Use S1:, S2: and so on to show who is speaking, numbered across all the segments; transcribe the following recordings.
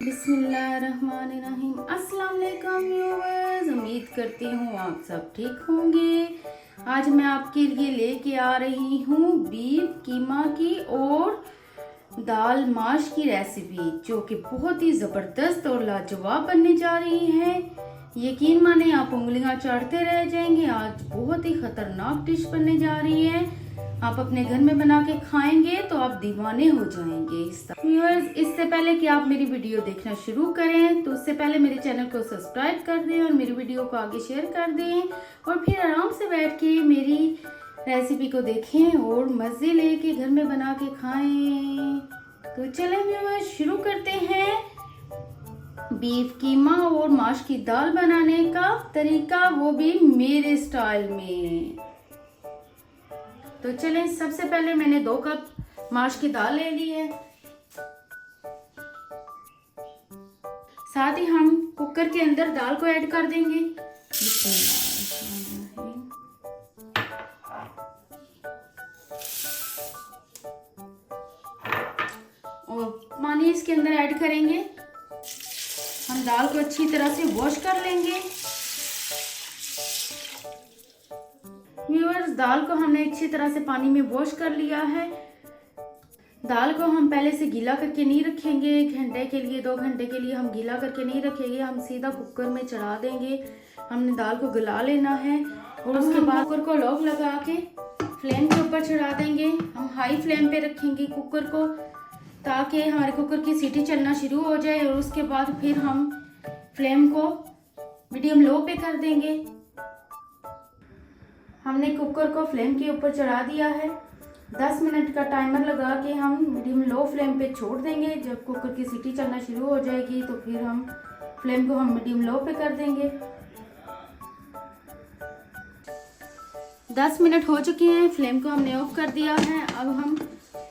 S1: बिस्मिल्लाहिर्रहमानिर्रहीम। अस्सलाम वालेकुम व्यूअर्स, उम्मीद करती हूँ आप सब ठीक होंगे। आज मैं आपके लिए लेके आ रही हूँ बीफ कीमा की और दाल माश की रेसिपी, जो कि बहुत ही ज़बरदस्त और लाजवाब बनने जा रही है। यकीन माने आप उंगलियां चाटते रह जाएंगे। आज बहुत ही खतरनाक डिश बनने जा रही है। आप अपने घर में बना के खाएंगे तो आप दीवाने हो जाएंगे। व्यूअर्स, इससे पहले कि आप मेरी वीडियो देखना शुरू करें तो उससे पहले मेरे चैनल को सब्सक्राइब कर दें और मेरी वीडियो को आगे शेयर कर दें और फिर आराम से बैठ के मेरी रेसिपी को देखें और मज़े लेके घर में बना के खाएं। तो चलें व्यूअर्स, शुरू करते हैं बीफ कीमा और माश की दाल बनाने का तरीका, वो भी मेरे स्टाइल में। तो चलें, सबसे पहले मैंने 2 कप माश की दाल ले ली है। साथ ही हम कुकर के अंदर दाल को ऐड कर देंगे। और पानी इसके अंदर ऐड करेंगे। हम दाल को अच्छी तरह से वॉश कर लेंगे। व्यूअर्स, दाल को हमने अच्छी तरह से पानी में वॉश कर लिया है। दाल को हम पहले से गीला करके नहीं रखेंगे। 1 घंटे के लिए 2 घंटे के लिए हम गीला करके नहीं रखेंगे। हम सीधा कुकर में चढ़ा देंगे। हमने दाल को गला लेना है और उसके बाद कुकर को लॉक लगा के फ्लेम के ऊपर चढ़ा देंगे। हम हाई फ्लेम पे रखेंगे कुकर को, ताकि हमारे कुकर की सीटी चलना शुरू हो जाए और उसके बाद फिर हम फ्लेम को मीडियम लो पे कर देंगे। हमने कुकर को फ्लेम के ऊपर चढ़ा दिया है। 10 मिनट का टाइमर लगा के हम मीडियम लो फ्लेम पे छोड़ देंगे। जब कुकर की सीटी चलना शुरू हो जाएगी तो फिर हम फ्लेम को मीडियम लो पे कर देंगे। 10 मिनट हो चुके हैं, फ्लेम को हमने ऑफ कर दिया है। अब हम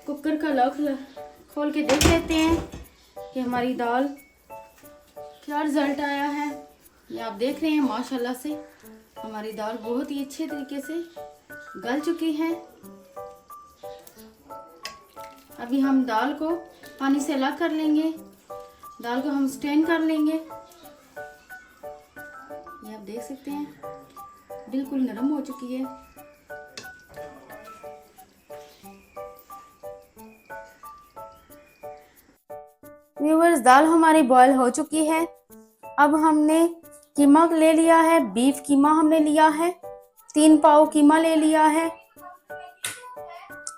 S1: कुकर का लॉक खोल के देख लेते हैं कि हमारी दाल क्या रिजल्ट आया है। ये आप देख रहे हैं, माशाल्लाह से हमारी दाल बहुत ही अच्छे तरीके से गल चुकी है। अभी हम दाल को पानी से अलग कर लेंगे। दाल को हम स्ट्रेन कर लेंगे। ये आप देख सकते हैं, बिल्कुल नरम हो चुकी है। व्यूअर्स, दाल हमारी बॉयल हो चुकी है। अब हमने कीमा ले लिया है। बीफ कीमा हमने लिया है, 3 पाव कीमा ले लिया है।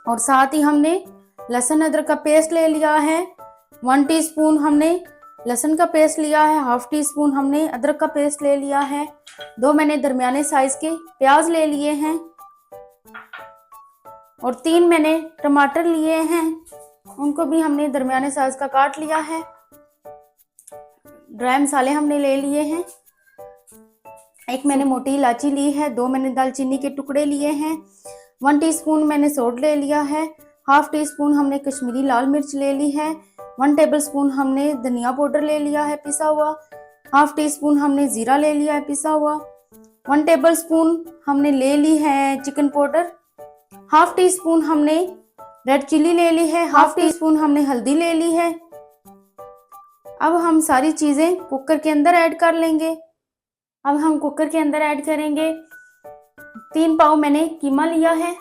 S1: और साथ ही हमने लहसुन अदरक का पेस्ट ले लिया है। 1 टीस्पून हमने लहसुन का पेस्ट लिया है। 1/2 टीस्पून हमने अदरक का पेस्ट ले लिया है। 2 मैंने दरमियाने साइज के प्याज ले लिए हैं और 3 मैंने टमाटर लिए हैं, उनको भी हमने दरमियाने साइज का काट लिया है। ड्राई मसाले हमने ले लिए हैं। 1 मैंने मोटी इलायची ली है। 2 मैंने दालचीनी के टुकड़े लिए हैं। 1 टीस्पून मैंने सौंठ ले लिया है। 1/2 टीस्पून हमने कश्मीरी लाल मिर्च ले ली है। 1 टेबलस्पून हमने धनिया पाउडर ले लिया है पिसा हुआ। 1/2 टीस्पून हमने जीरा ले लिया है पिसा हुआ। 1 टेबलस्पून हमने ले ली है चिकन पाउडर। 1/2 टीस्पून हमने रेड चिली ले ली है। 1/2 टीस्पून हमने हल्दी ले ली है। अब हम सारी चीजें कुकर के अंदर ऐड कर लेंगे। अब हम कुकर के अंदर ऐड करेंगे 3 पाव मैंने कीमा लिया है।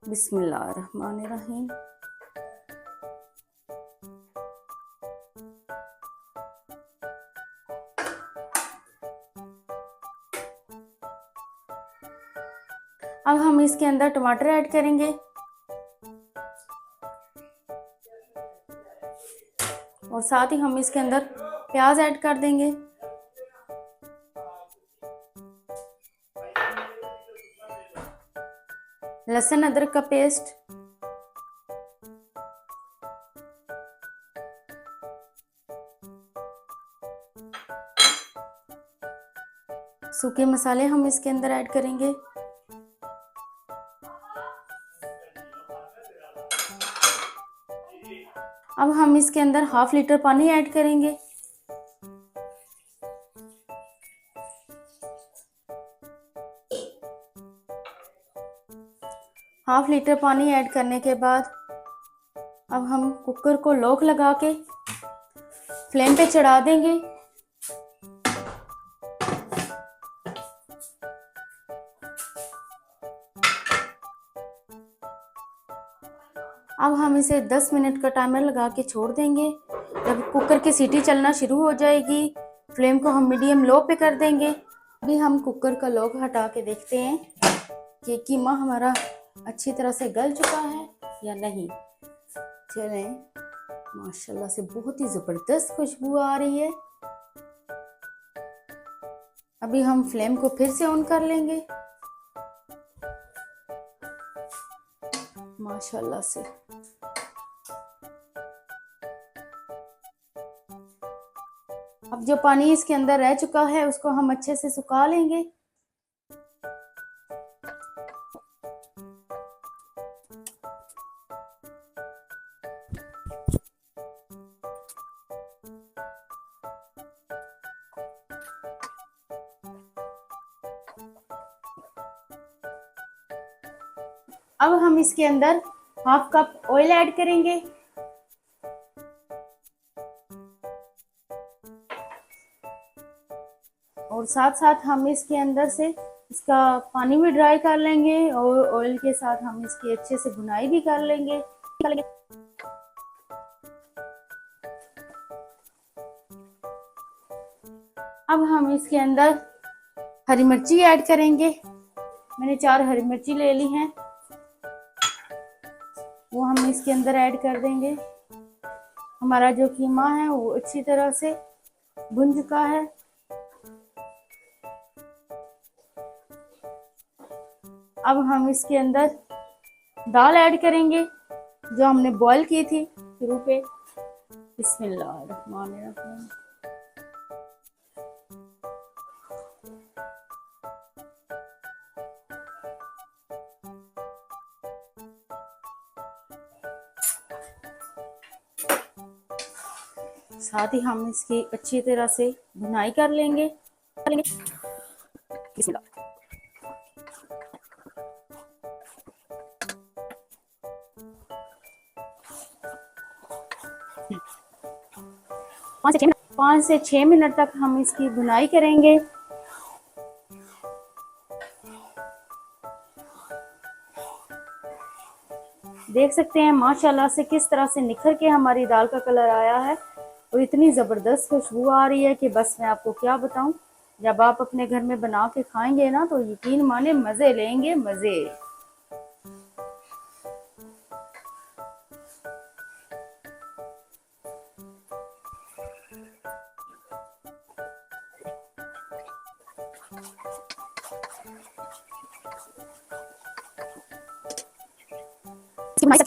S1: बिस्मिल्लाहिर्रहमानिर्रहीम। अब हम इसके अंदर टमाटर ऐड करेंगे और साथ ही हम इसके अंदर प्याज ऐड कर देंगे। लहसुन अदरक का पेस्ट, सूखे मसाले हम इसके अंदर ऐड करेंगे। अब हम इसके अंदर 1/2 लीटर पानी ऐड करेंगे। हाफ लीटर पानी ऐड करने के बाद अब हम कुकर को लॉक लगा के फ्लेम पे चढ़ा देंगे। अब हम इसे 10 मिनट का टाइमर लगा के छोड़ देंगे। जब कुकर की सीटी चलना शुरू हो जाएगी, फ्लेम को हम मीडियम लो पे कर देंगे। अभी हम कुकर का लॉक हटा के देखते हैं कि कीमा हमारा अच्छी तरह से गल चुका है या नहीं। चलें, माशाल्लाह से बहुत ही ज़बरदस्त खुशबू आ रही है। अभी हम फ्लेम को फिर से ऑन कर लेंगे। माशाल्लाह से अब जो पानी इसके अंदर रह चुका है उसको हम अच्छे से सुखा लेंगे। अब हम इसके अंदर हाफ कप ऑयल ऐड करेंगे। और साथ साथ हम इसके अंदर से इसका पानी भी ड्राई कर लेंगे और ऑयल के साथ हम इसकी अच्छे से भुनाई भी कर लेंगे। अब हम इसके अंदर हरी मिर्ची ऐड करेंगे। मैंने 4 हरी मिर्ची ले ली हैं, वो हम इसके अंदर ऐड कर देंगे। हमारा जो कीमा है वो अच्छी तरह से भुन चुका है। अब हम इसके अंदर दाल ऐड करेंगे जो हमने बॉईल की थी शुरू पे। बिस्मिल्लाहिर्रहमानिर्रहीम। साथ ही हम इसकी अच्छी तरह से भुनाई कर लेंगे। बिस्मिल्लाह। 5 से 6 मिनट तक हम इसकी भुनाई करेंगे। देख सकते हैं माशाल्लाह से किस तरह से निखर के हमारी दाल का कलर आया है और इतनी ज़बरदस्त खुशबू आ रही है कि बस मैं आपको क्या बताऊं। जब आप अपने घर में बना के खाएंगे ना तो यकीन माने मज़े लेंगे मज़े।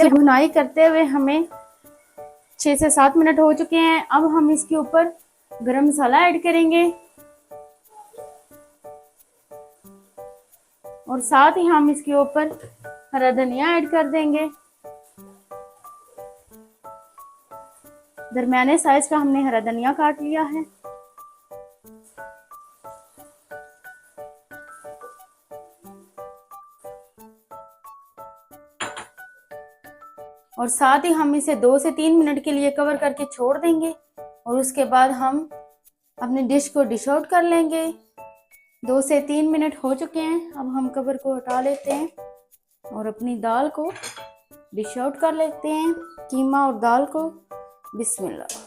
S1: भुनाई करते हुए हमें 6 से 7 मिनट हो चुके हैं। अब हम इसके ऊपर गरम मसाला ऐड करेंगे और साथ ही हम इसके ऊपर हरा धनिया ऐड कर देंगे। दरमियाने साइज का हमने हरा धनिया काट लिया है। और साथ ही हम इसे 2 से 3 मिनट के लिए कवर करके छोड़ देंगे और उसके बाद हम अपनी डिश को डिश आउट कर लेंगे। 2 से 3 मिनट हो चुके हैं। अब हम कवर को हटा लेते हैं और अपनी दाल को डिश आउट कर लेते हैं, कीमा और दाल को। बिस्मिल्लाह।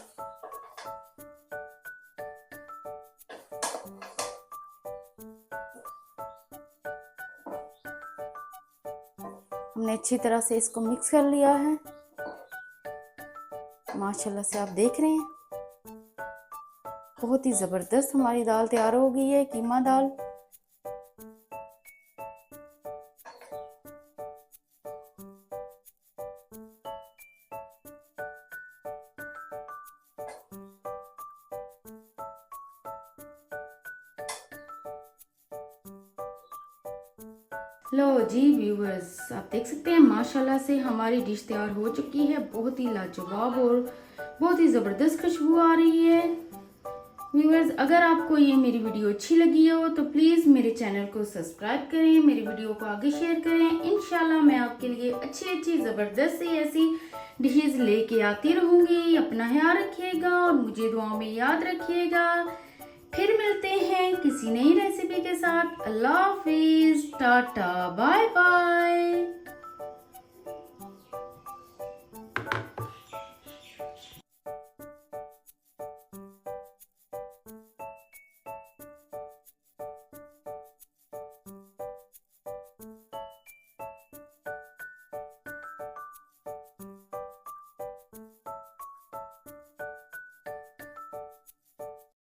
S1: हमने अच्छी तरह से इसको मिक्स कर लिया है। माशाल्लाह से आप देख रहे हैं बहुत ही ज़बरदस्त हमारी दाल तैयार हो गई है, कीमा दाल। लो जी व्यूवर्स, आप देख सकते हैं माशाल्लाह से हमारी डिश तैयार हो चुकी है। बहुत ही लाजवाब और बहुत ही ज़बरदस्त खुशबू आ रही है। व्यूअर्स, अगर आपको ये मेरी वीडियो अच्छी लगी हो तो प्लीज़ मेरे चैनल को सब्सक्राइब करें, मेरी वीडियो को आगे शेयर करें। इंशाल्लाह मैं आपके लिए अच्छी ज़बरदस्त सी ऐसी डिशेस लेके आती रहूँगी। अपना ख्याल रखिएगा और मुझे दुआ में याद रखिएगा। फिर मिलते हैं किसी नई रेसिपी के साथ। अल्लाह हाफिज़, टाटा, बाय बाय।